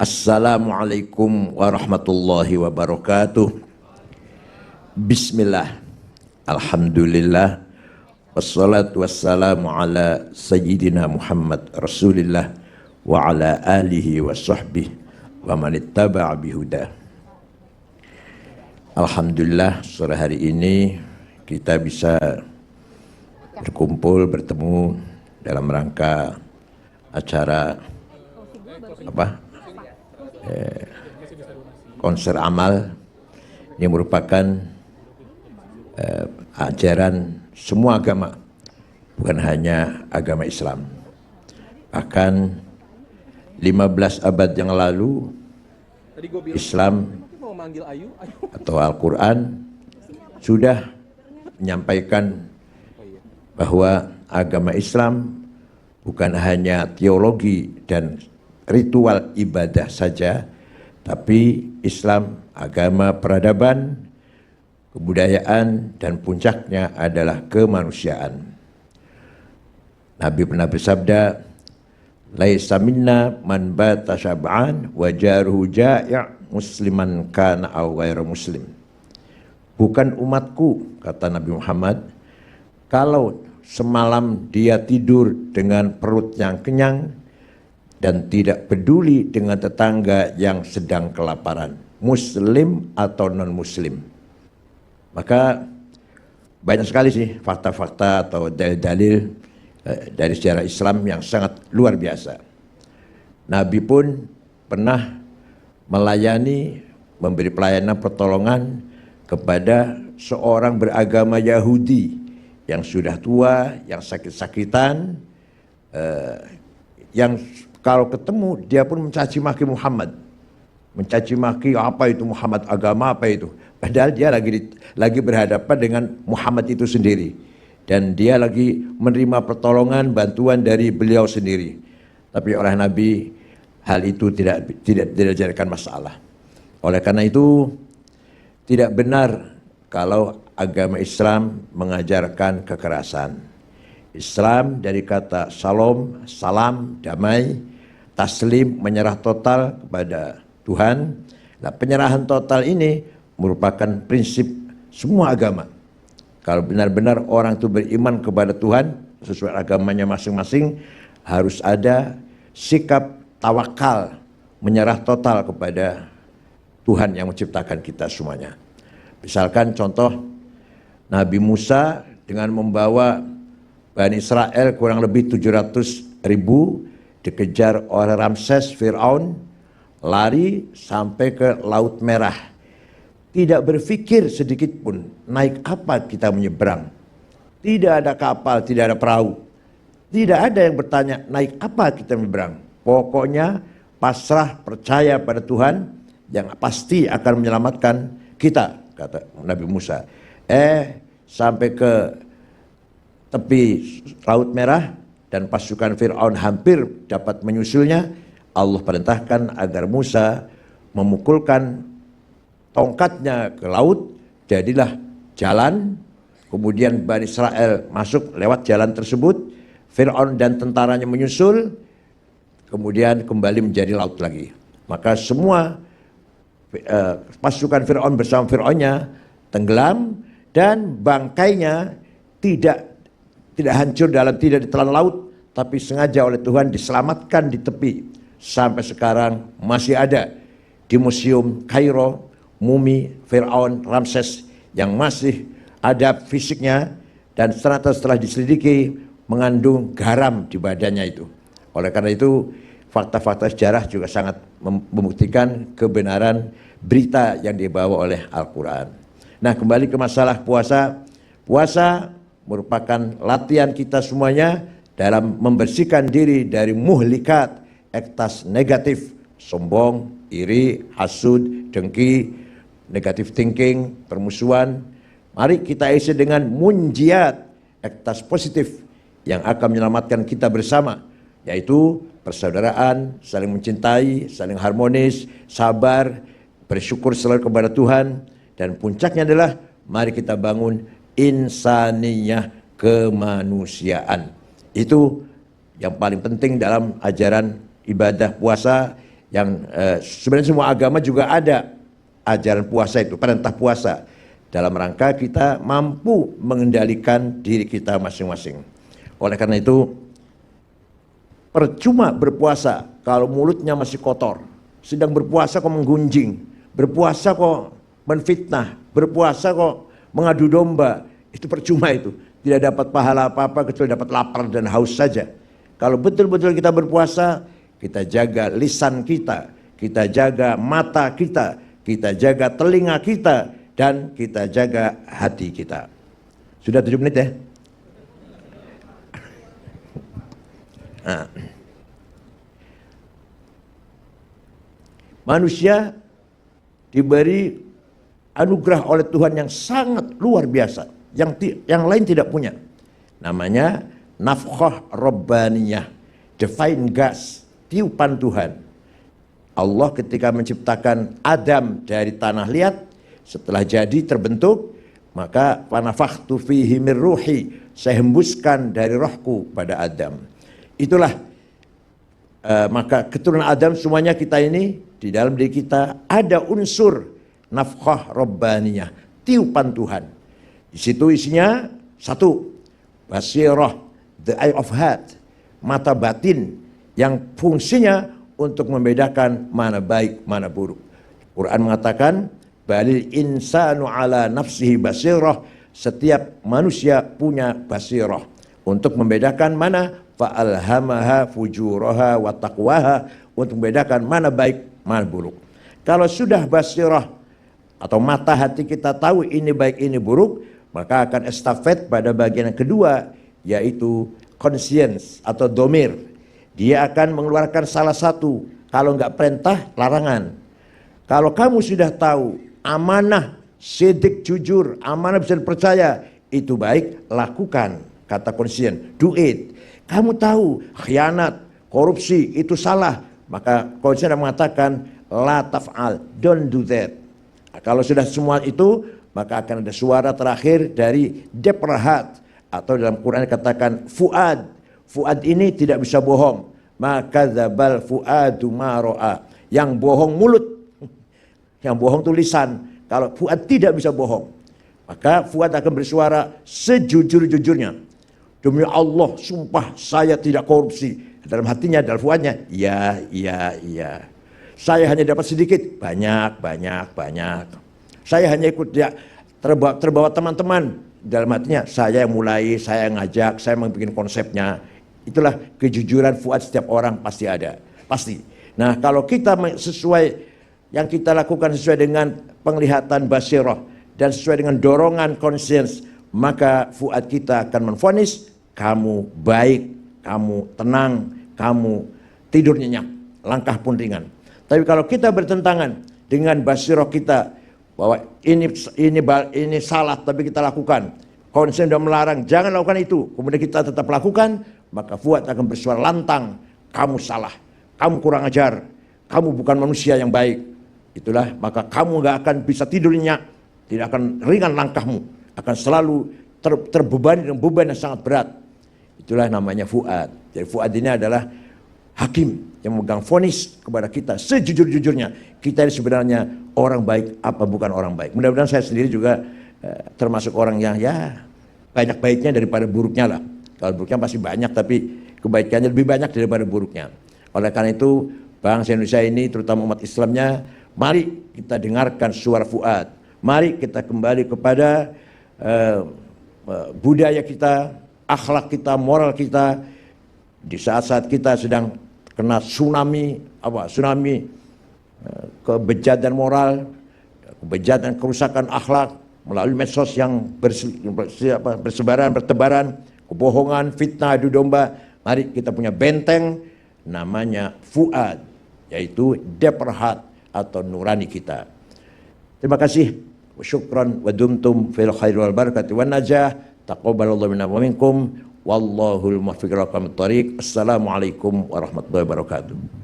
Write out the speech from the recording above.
Assalamualaikum warahmatullahi wabarakatuh. Bismillah, alhamdulillah, wassalatu wassalamu ala sayyidina Muhammad Rasulillah wa ala alihi wa sahbihi wa man ittaba'a bihuda. Alhamdulillah, sore hari ini kita bisa berkumpul, bertemu dalam rangka acara konser amal yang merupakan ajaran semua agama, bukan hanya agama Islam. Bahkan 15 abad yang lalu Islam atau Al-Quran sudah menyampaikan bahwa agama Islam bukan hanya teologi dan ritual ibadah saja, tapi Islam agama peradaban, kebudayaan, dan puncaknya adalah kemanusiaan. Nabi pernah bersabda, laisa minna man bata syab'an wa jaruhu ja'i' musliman kana aw ghairu muslim. Bukan umatku, kata Nabi Muhammad, kalau semalam dia tidur dengan perut yang kenyang dan tidak peduli dengan tetangga yang sedang kelaparan, muslim atau non-muslim. Maka banyak sekali sih fakta-fakta atau dalil-dalil dari sejarah Islam yang sangat luar biasa. Nabi pun pernah melayani, memberi pelayanan pertolongan kepada seorang beragama Yahudi yang sudah tua, yang sakit-sakitan, yang kalau ketemu dia pun mencaci maki Muhammad, mencaci maki apa itu Muhammad, agama apa itu, padahal dia lagi berhadapan dengan Muhammad itu sendiri, dan dia lagi menerima pertolongan bantuan dari beliau sendiri. Tapi oleh Nabi hal itu tidak dijadikan masalah. Oleh karena itu tidak benar kalau agama Islam mengajarkan kekerasan. Islam dari kata shalom, salam, damai, taslim, menyerah total kepada Tuhan. Nah, penyerahan total ini merupakan prinsip semua agama. Kalau benar-benar orang itu beriman kepada Tuhan sesuai agamanya masing-masing, harus ada sikap tawakal, menyerah total kepada Tuhan yang menciptakan kita semuanya. Misalkan contoh Nabi Musa dengan membawa Bani Israel kurang lebih 700.000 dikejar oleh Ramses, Fir'aun, lari sampai ke Laut Merah. Tidak berpikir sedikit pun naik apa kita menyeberang. Tidak ada kapal, tidak ada perahu. Tidak ada yang bertanya naik apa kita menyeberang. Pokoknya pasrah, percaya pada Tuhan yang pasti akan menyelamatkan kita, kata Nabi Musa. Sampai ke tepi Laut Merah dan pasukan Fir'aun hampir dapat menyusulnya, Allah perintahkan agar Musa memukulkan tongkatnya ke laut, jadilah jalan, kemudian Bani Israel masuk lewat jalan tersebut, Fir'aun dan tentaranya menyusul, kemudian kembali menjadi laut lagi. Maka semua pasukan Fir'aun bersama Fir'aunnya tenggelam, dan bangkainya tidak hancur tidak ditelan laut, tapi sengaja oleh Tuhan diselamatkan di tepi. Sampai sekarang masih ada di Museum Kairo mumi Fir'aun Ramses yang masih ada fisiknya, dan ternyata setelah diselidiki mengandung garam di badannya itu. Oleh karena itu fakta-fakta sejarah juga sangat membuktikan kebenaran berita yang dibawa oleh Al-Quran. Nah, kembali ke masalah puasa. Puasa merupakan latihan kita semuanya dalam membersihkan diri dari muhlikat, ektas negatif, sombong, iri, hasud, dengki, negative thinking, permusuhan. Mari kita isi dengan munjiat, ektas positif yang akan menyelamatkan kita bersama, yaitu persaudaraan, saling mencintai, saling harmonis, sabar, bersyukur selalu kepada Tuhan. Dan puncaknya adalah mari kita bangun insaniyah, kemanusiaan. Itu yang paling penting dalam ajaran ibadah puasa yang sebenarnya semua agama juga ada ajaran puasa itu, perintah puasa, dalam rangka kita mampu mengendalikan diri kita masing-masing. Oleh karena itu, percuma berpuasa kalau mulutnya masih kotor. Sedang berpuasa kok menggunjing, berpuasa kok menfitnah, berpuasa kok mengadu domba, itu percuma itu. Tidak dapat pahala apa-apa kecuali dapat lapar dan haus saja. Kalau betul-betul kita berpuasa, kita jaga lisan kita jaga mata kita jaga telinga kita, dan kita jaga hati kita. Sudah 7 menit ya? Nah. Manusia diberi anugerah oleh Tuhan yang sangat luar biasa, yang lain tidak punya. Namanya nafkhah rabbaniyah, divine gas, tiupan Tuhan. Allah ketika menciptakan Adam dari tanah liat, setelah jadi terbentuk, maka panafakhtu fihi mir ruhi, saya hembuskan dari rohku pada Adam. Itulah maka keturunan Adam semuanya kita ini, di dalam diri kita ada unsur nafkhah rabbaniyah, tiupan Tuhan. Di situ isinya satu, basirah, the eye of heart, mata batin yang fungsinya untuk membedakan mana baik, mana buruk. Quran mengatakan, balil insanu ala nafsihi basirah, setiap manusia punya basirah untuk membedakan mana fa'alhamaha fujuraha wa taqwaha, untuk membedakan mana baik, mana buruk. Kalau sudah basirah atau mata hati kita tahu ini baik, ini buruk, maka akan estafet pada bagian yang kedua, yaitu conscience atau domir. Dia akan mengeluarkan salah satu, kalau enggak perintah, larangan. Kalau kamu sudah tahu amanah, sidik, jujur, amanah bisa dipercaya, itu baik, lakukan, kata conscience, do it. Kamu tahu khianat, korupsi itu salah, maka conscience mengatakan la taf'al, don't do that. Nah, kalau sudah semua itu, maka akan ada suara terakhir dari deprahat, atau dalam Quran dikatakan fuad. Fuad ini tidak bisa bohong. Maka dzabal fuadu ma ra'a. Yang bohong mulut, yang bohong tulisan. Kalau fuad tidak bisa bohong, maka fuad akan bersuara sejujur-jujurnya. Demi Allah, sumpah saya tidak korupsi. Dalam hatinya, dalam fuadnya, ya. Saya hanya dapat sedikit, banyak. Saya hanya ikut dia terbawa teman-teman. Dalam hatinya, saya yang mulai, saya yang ngajak, saya yang bikin konsepnya. Itulah kejujuran fuad setiap orang pasti ada, pasti. Nah, kalau kita sesuai yang kita lakukan sesuai dengan penglihatan basirah dan sesuai dengan dorongan conscience, maka fuad kita akan menvonis kamu baik, kamu tenang, kamu tidur nyenyak, langkah pun ringan. Tapi kalau kita bertentangan dengan basirah kita bahwa ini salah tapi kita lakukan, conscience sudah melarang jangan lakukan itu, kemudian kita tetap lakukan, maka fuad akan bersuara lantang, kamu salah, kamu kurang ajar, kamu bukan manusia yang baik. Itulah, maka kamu gak akan bisa tidur nyenyak, tidak akan ringan langkahmu, akan selalu terbebani dengan beban yang sangat berat. Itulah namanya fuad. Jadi fuad ini adalah hakim yang memegang vonis kepada kita sejujur-jujurnya. Kita ini sebenarnya orang baik apa bukan orang baik. Mudah-mudahan saya sendiri juga termasuk orang yang ya banyak baiknya daripada buruknya lah. Kalau buruknya pasti banyak, tapi kebaikannya lebih banyak daripada buruknya. Oleh karena itu, bangsa Indonesia ini, terutama umat Islamnya, mari kita dengarkan suara fuad. Mari kita kembali kepada budaya kita, akhlak kita, moral kita. Di saat-saat kita sedang kena tsunami kebejatan moral, kebejatan kerusakan akhlak melalui medsos yang bertebaran, kebohongan, fitnah, adu domba. Mari kita punya benteng namanya fuad, yaitu deperhat atau nurani kita. Terima kasih. Syukran wa dumtum fil khair wal barakati wan najah. Taqabbalallahu minna wa minkum. Wallahul muwaffiq ila aqwamit thoriq. Assalamualaikum warahmatullahi wabarakatuh.